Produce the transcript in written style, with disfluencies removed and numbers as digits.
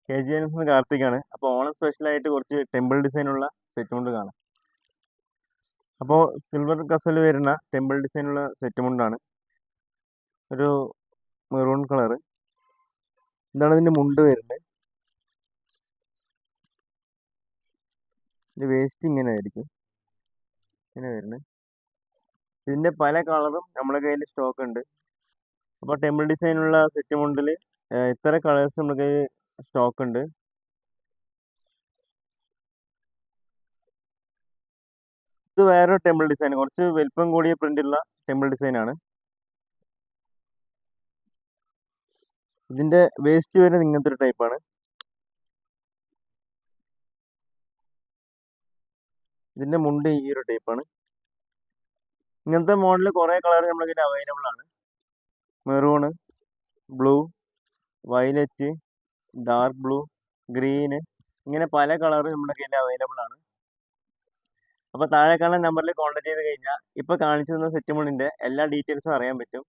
KGNS കാർത്തികാണ്. അപ്പോൾ ഓണം സ്പെഷ്യലായിട്ട് കുറച്ച് ടെമ്പിൾ ഡിസൈനുള്ള സെറ്റ് മുണ്ട് കാണാം. അപ്പോൾ സിൽവർ കസൽ വരുന്ന ടെമ്പിൾ ഡിസൈനുള്ള സെറ്റ് മുണ്ടാണ്. ഒരു മെറൂൺ കളറ്. ഇതാണ് ഇതിൻ്റെ മുണ്ട് വരുന്നത്. ഇതിൻ്റെ വേസ്റ്റ് ഇങ്ങനെ ആയിരിക്കും, ഇങ്ങനെ വരുന്നത്. ഇതിൻ്റെ പല കളറും നമ്മുടെ കയ്യിൽ സ്റ്റോക്ക് ഉണ്ട്. അപ്പോൾ ടെമ്പിൾ ഡിസൈനുള്ള സെറ്റ് മുണ്ടിൽ ഇത്ര കളേഴ്സ് നമ്മുടെ കയ്യിൽ സ്റ്റോക്ക് ഉണ്ട്. ഇത് വേറൊരു ടെമ്പിൾ ഡിസൈൻ, കുറച്ച് വലിപ്പം കൂടിയ പ്രിന്റുള്ള ടെമ്പിൾ ഡിസൈനാണ്. ഇതിന്റെ വേസ്റ്റ് വരുന്നത് ഇങ്ങനത്തെ ഒരു ടൈപ്പാണ്. ഇതിന്റെ മുണ്ട് ഈ ഒരു ടൈപ്പാണ്. ഇങ്ങനത്തെ മോഡൽ കുറേ കളർ നമ്മുടെ കയ്യിൽ അവൈലബിൾ ആണ്. Maroon, blue, violet, dark blue, green, ഇങ്ങനെ പല കളർ നമ്മുടെ കയ്യിൽ അവൈലബിൾ ആണ്. അപ്പോൾ താഴെ കാണുന്ന നമ്പറിൽ കോൺടാക്ട് ചെയ്ത് കഴിഞ്ഞാൽ ഇപ്പോൾ കാണിച്ചു തന്ന സെറ്റ് മുണ്ടിന്റെ എല്ലാ ഡീറ്റെയിൽസും അറിയാൻ പറ്റും.